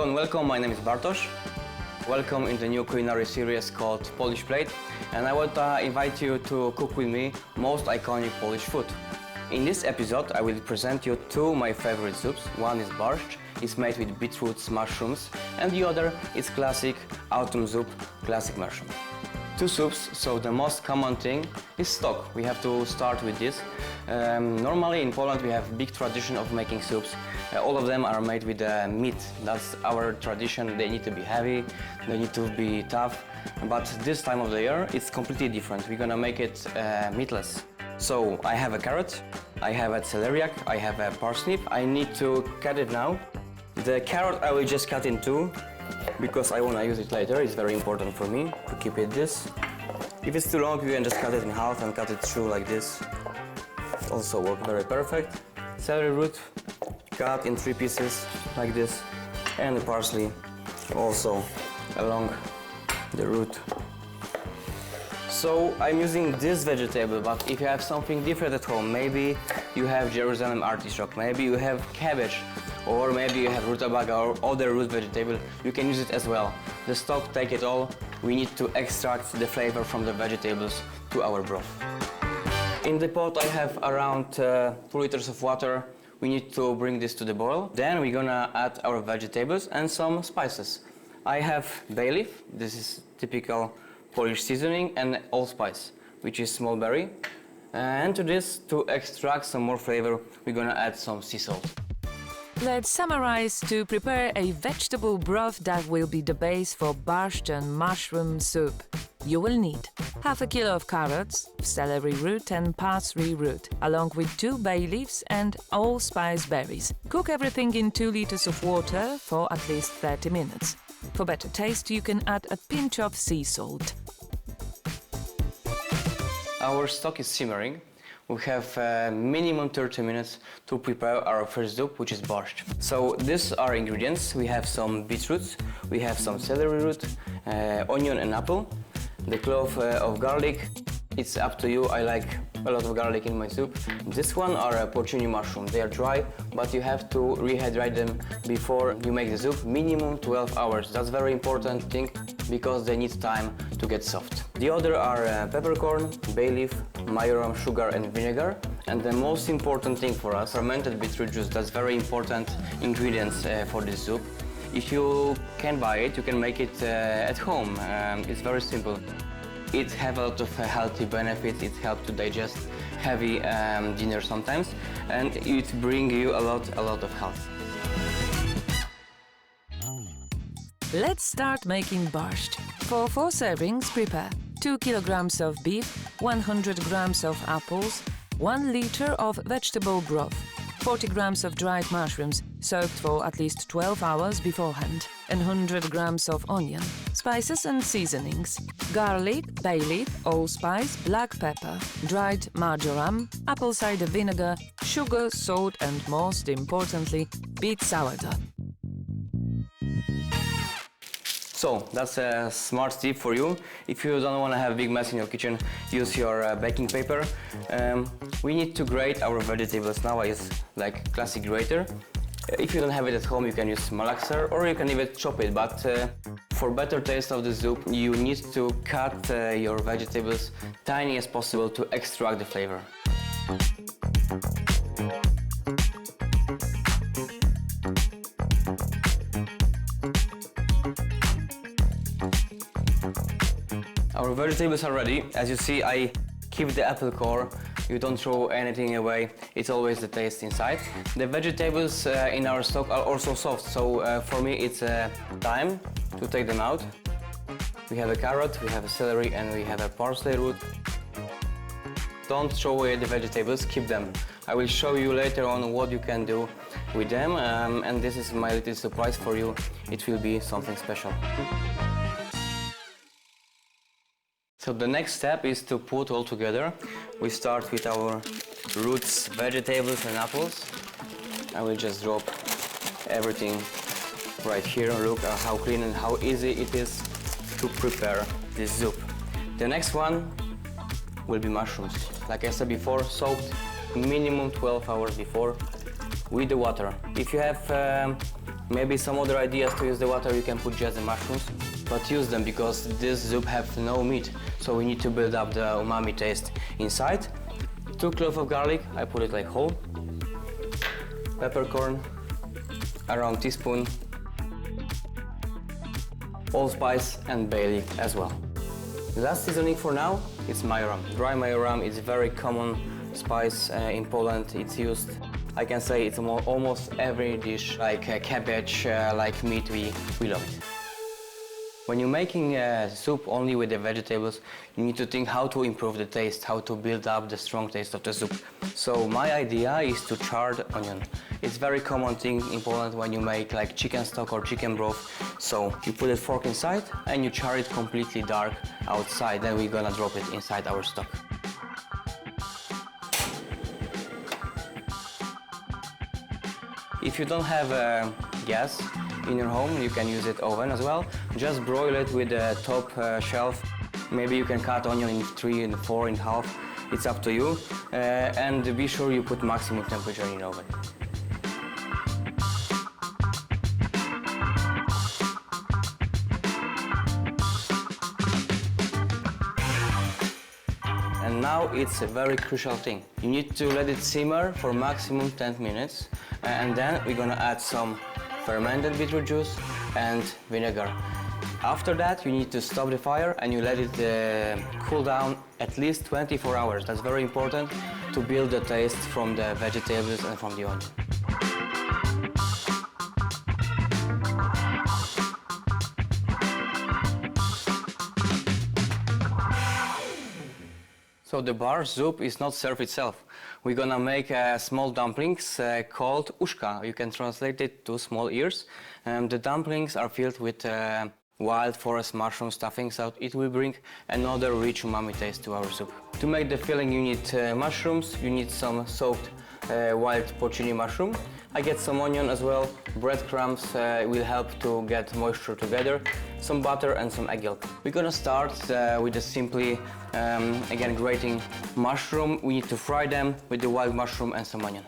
and welcome, my name is Bartosz. Welcome in the new culinary series called Polish Plate, and I want to invite you to cook with me most iconic Polish food. In this episode I will present you two my favorite soups. One is borscht, it's made with beetroots, mushrooms, and the other is classic autumn soup, classic mushroom. Two soups, so the most common thing is stock. We have to start with this. Normally in Poland we have big tradition of making soups. All of them are made with meat. That's our tradition. They need to be heavy, they need to be tough. But this time of the year it's completely different. We're gonna make it meatless. So I have a carrot, I have a celeriac, I have a parsnip. I need to cut it now. The carrot I will just cut in two, because I want to use it later. It's very important for me to keep it this. If it's too long, you can just cut it in half and cut it through like this. Also work very perfect. Celery root, cut in 3 pieces like this, and the parsley also along the root. So I'm using this vegetable, but if you have something different at home, maybe you have Jerusalem artichoke, maybe you have cabbage, or maybe you have rutabaga or other root vegetable, you can use it as well. The stock, take it all. We need to extract the flavor from the vegetables to our broth. In the pot I have around 2 liters of water. We need to bring this to the boil. Then we're gonna add our vegetables and some spices. I have bay leaf, this is typical Polish seasoning, and allspice, which is small berry. And to this, to extract some more flavor, we're gonna add some sea salt. Let's summarize. To prepare a vegetable broth that will be the base for borscht and mushroom soup, you will need half a kilo of carrots, celery root and parsley root, along with 2 bay leaves and allspice berries. Cook everything in 2 liters of water for at least 30 minutes. For better taste, you can add a pinch of sea salt. Our stock is simmering. We have minimum 30 minutes to prepare our first soup, which is borscht. So these are ingredients. We have some beetroot, we have some celery root, onion and apple, the clove of garlic. It's up to you. I like a lot of garlic in my soup. This one are porcini mushroom. They are dry, but you have to rehydrate them before you make the soup. Minimum 12 hours. That's very important thing because they need time to get soft. The other are peppercorn, bay leaf, majoram, sugar and vinegar. And the most important thing for us, fermented beetroot juice. That's very important ingredients for this soup. If you can buy it, you can make it at home. It's very simple. It has a lot of healthy benefits. It helps to digest heavy dinner sometimes, and it brings you a lot of health. Let's start making borscht. For 4 servings, prepare 2 kilograms of beef, 100 grams of apples, 1 liter of vegetable broth, 40 grams of dried mushrooms soaked for at least 12 hours beforehand, and 100 grams of onion. Spices and seasonings: garlic, bay leaf, allspice, black pepper, dried marjoram, apple cider vinegar, sugar, salt, and most importantly, beet sourdough. So that's a smart tip for you. If you don't want to have a big mess in your kitchen, use your baking paper. We need to grate our vegetables nowadays, like classic grater. If you don't have it at home, you can use malaxer or you can even chop it. But for better taste of the soup, you need to cut your vegetables tiny as possible to extract the flavor. Our vegetables are ready. As you see, I keep the apple core. You don't throw anything away. It's always the taste inside. The vegetables in our stock are also soft, so for me it's time to take them out. We have a carrot, we have a celery, and we have a parsley root. Don't throw away the vegetables, keep them. I will show you later on what you can do with them, and this is my little surprise for you. It will be something special. So the next step is to put all together. We start with our roots, vegetables and apples. I will just drop everything right here. Look how clean and how easy it is to prepare this soup. The next one will be mushrooms. Like I said before, soaked minimum 12 hours before with the water. If you have Maybe some other ideas to use the water, you can put just the mushrooms, but use them because this soup have no meat, so we need to build up the umami taste inside. 2 cloves of garlic, I put it like whole. Peppercorn, around teaspoon. Allspice and bay leaf as well. The last seasoning for now is majoram. Dry majoram is a very common spice in Poland. It's used, I can say it's almost every dish, like cabbage, like meat, we love it. When you're making soup only with the vegetables, you need to think how to improve the taste, how to build up the strong taste of the soup. So my idea is to char the onion. It's very common thing in Poland when you make like chicken stock or chicken broth. So you put a fork inside and you char it completely dark outside, then we're gonna drop it inside our stock. If you don't have gas in your home, you can use it oven as well. Just broil it with the top shelf. Maybe you can cut onion in 3 and 4 in half. It's up to you. And be sure you put maximum temperature in oven. And now it's a very crucial thing. You need to let it simmer for maximum 10 minutes. And then we're gonna add some fermented beetroot juice and vinegar. After that, you need to stop the fire and you let it cool down at least 24 hours. That's very important to build the taste from the vegetables and from the onion. So the barszcz soup is not served itself. We're gonna make small dumplings called uszka. You can translate it to small ears. The dumplings are filled with wild forest mushroom stuffing, so it will bring another rich umami taste to our soup. To make the filling, you need mushrooms, you need some soaked wild porcini mushroom. I get some onion as well, breadcrumbs will help to get moisture together, some butter and some egg yolk. We're gonna start with the simply, again, grating mushroom. We need to fry them with the wild mushroom and some onion.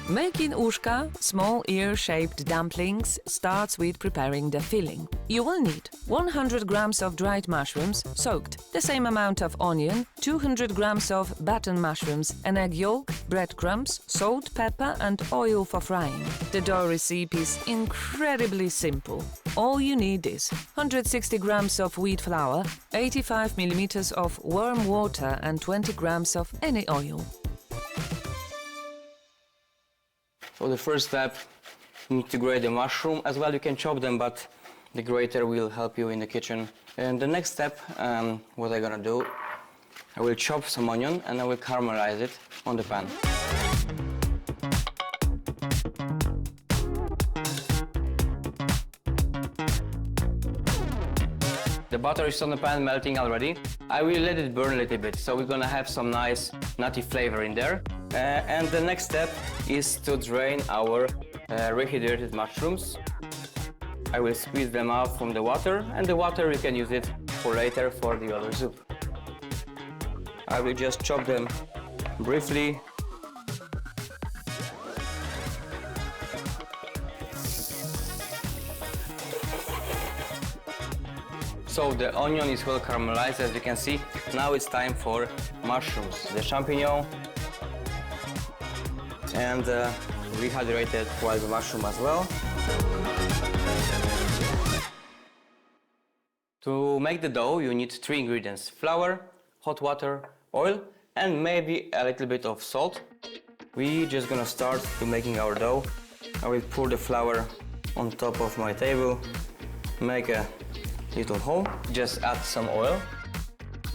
Making uszka, small ear-shaped dumplings, starts with preparing the filling. You will need 100 grams of dried mushrooms, soaked, the same amount of onion, 200 grams of button mushrooms, an egg yolk, breadcrumbs, salt, pepper and oil for frying. The dough recipe is incredibly simple. All you need is 160 grams of wheat flour, 85 milliliters of warm water and 20 grams of any oil. So the first step, you need to grate the mushroom. As well, you can chop them, but the grater will help you in the kitchen. And the next step, what I'm gonna do, I will chop some onion and I will caramelize it on the pan. The butter is on the pan, melting already. I will let it burn a little bit, so we're gonna have some nice nutty flavor in there. And the next step is to drain our rehydrated mushrooms. I will squeeze them out from the water, and the water you can use it for later for the other soup. I will just chop them briefly. So the onion is well caramelized, as you can see. Now it's time for mushrooms, the champignon and rehydrated wild mushroom as well. To make the dough, you need 3 ingredients: flour, hot water, oil, and maybe a little bit of salt. We're just gonna start to making our dough. I will pour the flour on top of my table, make a little hole, just add some oil,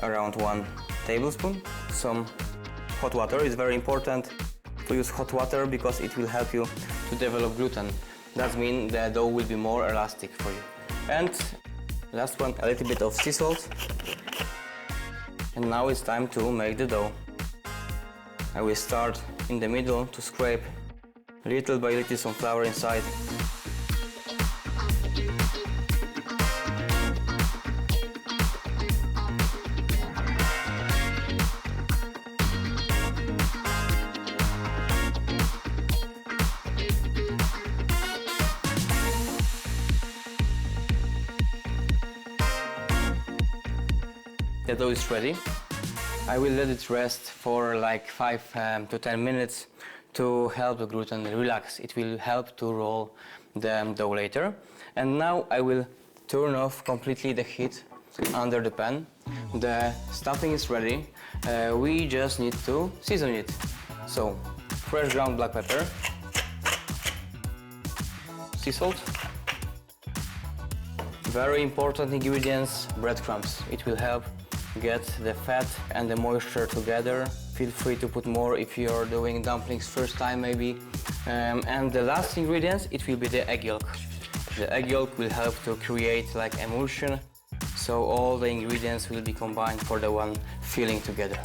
around 1 tablespoon, some hot water. Is very important to use hot water because it will help you to develop gluten. That means the dough will be more elastic for you. And last one, a little bit of sea salt. And now it's time to make the dough. I will start in the middle to scrape little by little some flour inside. the dough is ready. I will let it rest for like 5 to 10 minutes to help the gluten relax. It will help to roll the dough later. And now I will turn off completely the heat under the pan. The stuffing is ready. We just need to season it. So, fresh ground black pepper, sea salt, very important ingredients, breadcrumbs. It will help get the fat and the moisture together. Feel free to put more if you're doing dumplings first time maybe. And the last ingredients, it will be the egg yolk. The egg yolk will help to create like emulsion, so all the ingredients will be combined for the one filling together.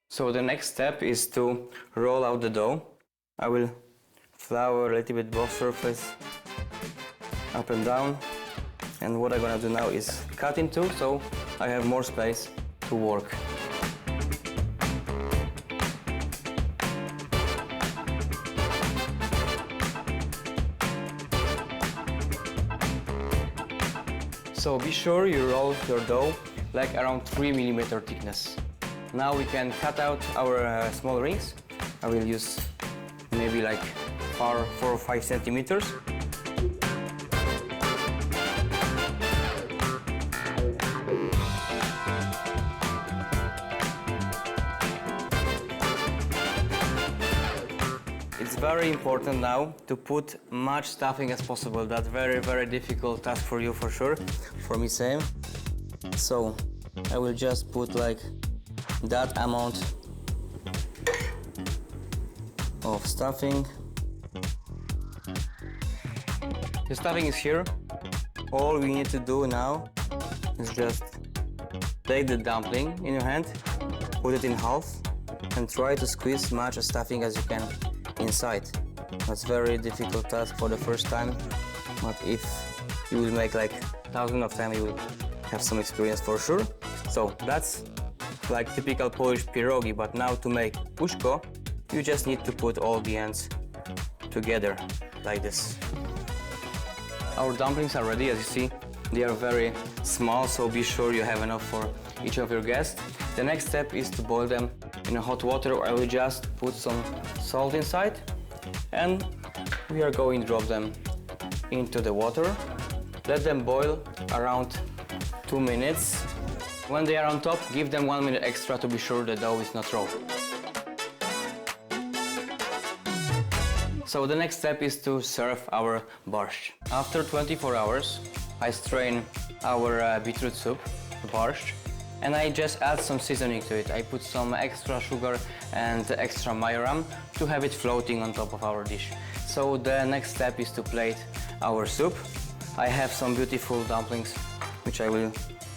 So the next step is to roll out the dough. I will flour a little bit both surface, up and down. And what I'm gonna do now is cut in two, so I have more space to work. So be sure you roll your dough like around 3 mm thickness. Now we can cut out our small rings. I will use maybe like 4 or 5 centimeters. It's very important now to put much stuffing as possible. That's very difficult task for you for sure. For me same. So I will just put like that amount of stuffing. The stuffing is here. All we need to do now is just take the dumpling in your hand, put it in half, and try to squeeze much stuffing as you can inside. That's very difficult task for the first time, but if you will make like thousands of times, you will have some experience for sure. So that's like typical Polish pierogi, but now to make puszko, you just need to put all the ends together like this. Our dumplings are ready. As you see, they are very small, so be sure you have enough for each of your guests. The next step is to boil them in hot water. I will just put some salt inside, and we are going to drop them into the water. Let them boil around 2 minutes. When they are on top, give them 1 minute extra to be sure the dough is not raw. So the next step is to serve our borscht. After 24 hours, I strain our beetroot soup, borscht, and I just add some seasoning to it. I put some extra sugar and extra majoram to have it floating on top of our dish. So the next step is to plate our soup. I have some beautiful dumplings, which I will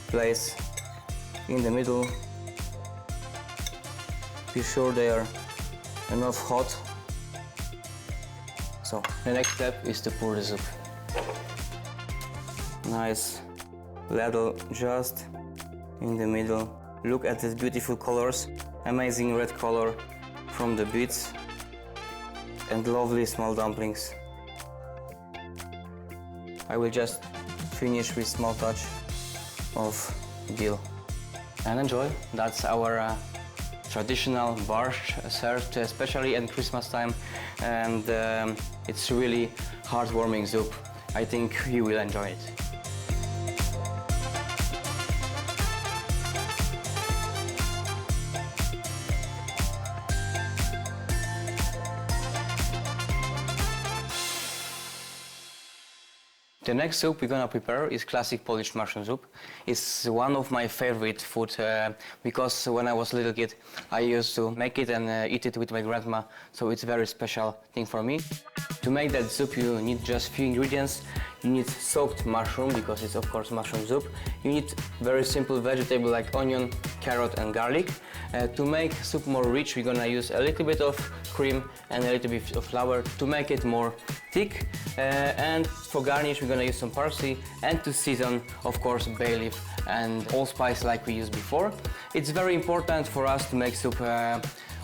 place in the middle. Be sure they are enough hot. So the next step is to pour the soup. Nice ladle just in the middle. Look at these beautiful colors. Amazing red color from the beets and lovely small dumplings. I will just finish with small touch of dill. And enjoy. That's our traditional borscht served especially at Christmas time, and it's really heartwarming soup. I think you will enjoy it. The next soup we're gonna prepare is classic Polish mushroom soup. It's one of my favorite food because when I was a little kid, I used to make it and eat it with my grandma, so it's a very special thing for me. To make that soup, you need just few ingredients. You need soaked mushroom because it's of course mushroom soup. You need very simple vegetable like onion, carrot and garlic. To make soup more rich, we're gonna use a little bit of cream and a little bit of flour to make it more thick. And for garnish, we're gonna use some parsley, and to season, of course, bay leaf and allspice like we used before. It's very important for us to make soup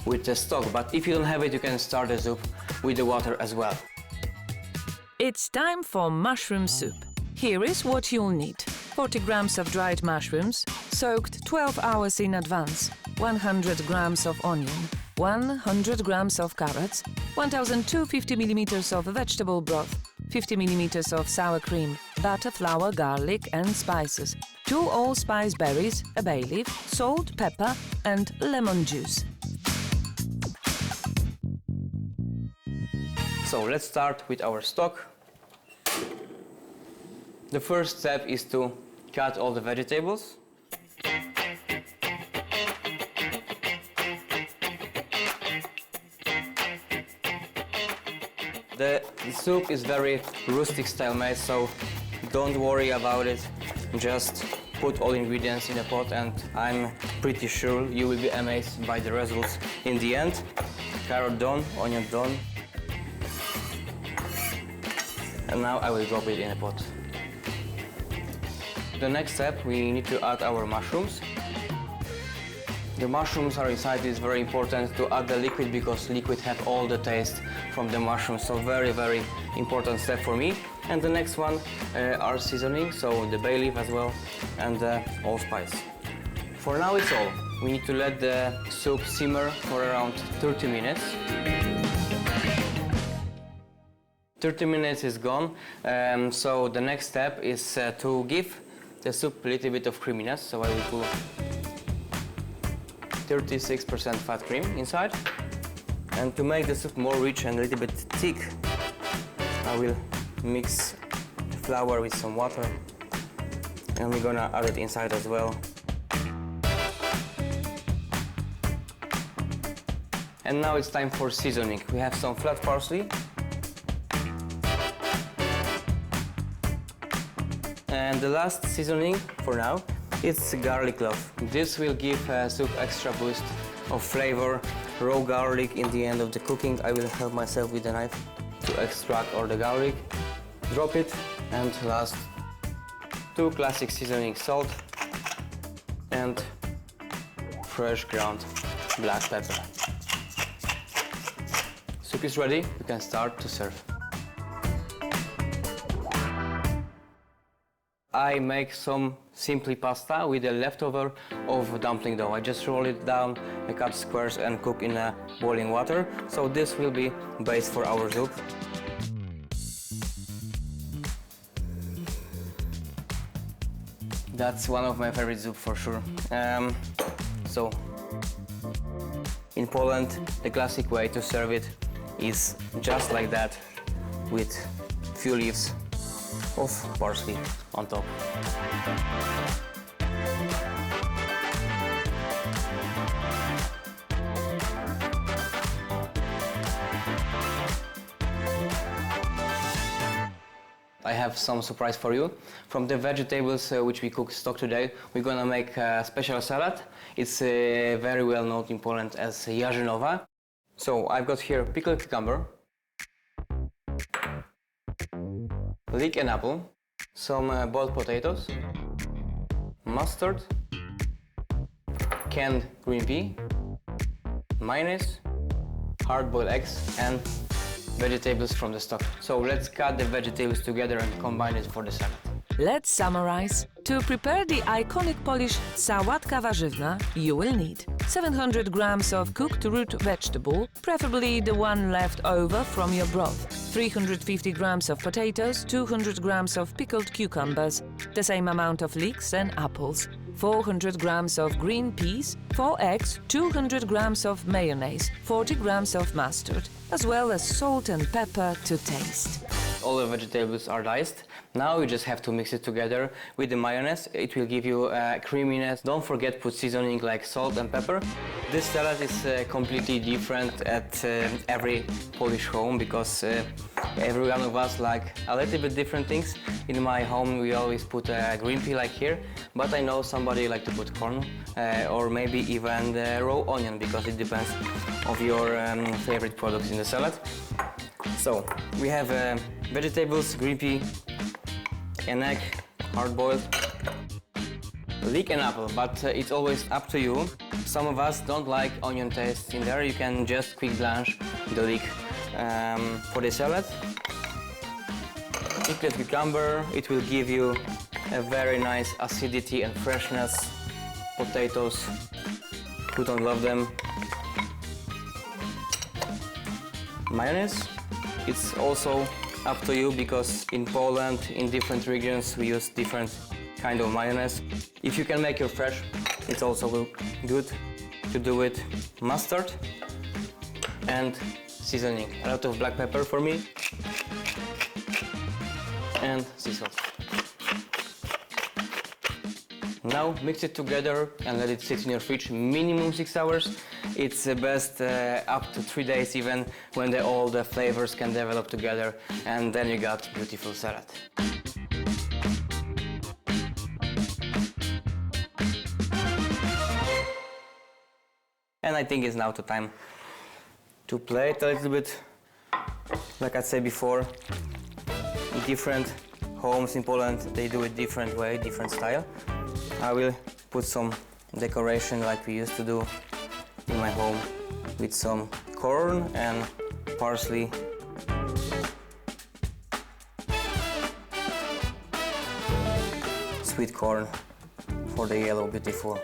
with the stock, but if you don't have it, you can start the soup with the water as well. It's time for mushroom soup. Here is what you'll need. 40 grams of dried mushrooms, soaked 12 hours in advance, 100 grams of onion, 100 grams of carrots, 1250 milliliters of vegetable broth, 50 milliliters of sour cream, butter, flour, garlic and spices, 2 allspice berries, a bay leaf, salt, pepper and lemon juice. So let's start with our stock. The first step is to cut all the vegetables. The soup is very rustic style made, so don't worry about it. Just put all ingredients in a pot and I'm pretty sure you will be amazed by the results in the end. Carrot done, onion done. And now I will drop it in a pot. The next step, we need to add our mushrooms. The mushrooms are inside. It's very important to add the liquid because liquid have all the taste from the mushrooms. So very, very important step for me. And the next one are seasoning, so the bay leaf as well and allspice. For now it's all. We need to let the soup simmer for around 30 minutes. 30 minutes is gone, so the next step is to give the soup a little bit of creaminess. So I will put 36% fat cream inside. And to make the soup more rich and a little bit thick, I will mix the flour with some water. And we're gonna add it inside as well. And now it's time for seasoning. We have some flat parsley. And the last seasoning for now is garlic clove. This will give soup extra boost of flavor. Raw garlic in the end of the cooking. I will help myself with the knife to extract all the garlic. Drop it, and last 2 classic seasoning: salt and fresh ground black pepper. Soup is ready. You can start to serve. I make some simply pasta with the leftover of dumpling dough. I just roll it down, I cut squares and cook in boiling water. So this will be base for our soup. That's one of my favorite soup for sure. So in Poland, the classic way to serve it is just like that, with few leaves of parsley on top. I have some surprise for you. From the vegetables which we cook stock today, we're gonna make a special salad. It's very well known in Poland as jarzynowa. So I've got here pickled cucumber, leek and apple, some boiled potatoes, mustard, canned green pea, mayonnaise, hard-boiled eggs and vegetables from the stock. So let's cut the vegetables together and combine it for the salad. Let's summarize. To prepare the iconic Polish sałatka warzywna, you will need 700 grams of cooked root vegetable, preferably the one left over from your broth, 350 grams of potatoes, 200 grams of pickled cucumbers, the same amount of leeks and apples, 400 grams of green peas, 4 eggs, 200 grams of mayonnaise, 40 grams of mustard, as well as salt and pepper to taste. All the vegetables are diced. Now you just have to mix it together with the mayonnaise. It will give you creaminess. Don't forget put seasoning like salt and pepper. This salad is completely different at every Polish home because every one of us like a little bit different things. In my home we always put green pea like here, but I know somebody like to put corn or maybe even the raw onion because it depends of your favorite products in the salad. So we have vegetables, green pea, an egg, hard-boiled, leek and apple, but it's always up to you. Some of us don't like onion taste in there. You can just quick blanch the leek. For the salad, pickled cucumber, it will give you a very nice acidity and freshness. Potatoes, who don't love them. Mayonnaise, it's also up to you because in Poland, in different regions, we use different kind of mayonnaise. If you can make your fresh, it's also good to do it. Mustard and seasoning. A lot of black pepper for me and sea salt. Now mix it together and let it sit in your fridge minimum 6 hours. It's best up to 3 days even, when all the flavors can develop together, and then you got beautiful salad. And I think it's now the time to play it a little bit. Like I said before, different homes in Poland, they do it different way, different style. I will put some decoration like we used to do in my home with some corn and parsley. Sweet corn for the yellow, beautiful.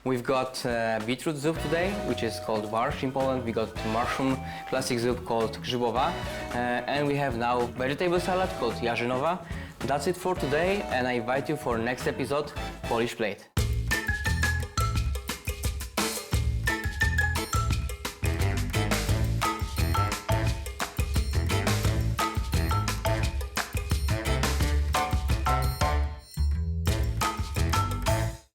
We've got beetroot soup today, which is called barszcz in Poland. We got mushroom classic soup called grzybowa, and we have now vegetable salad called jarzynowa. That's it for today, and I invite you for next episode, Polish Plate.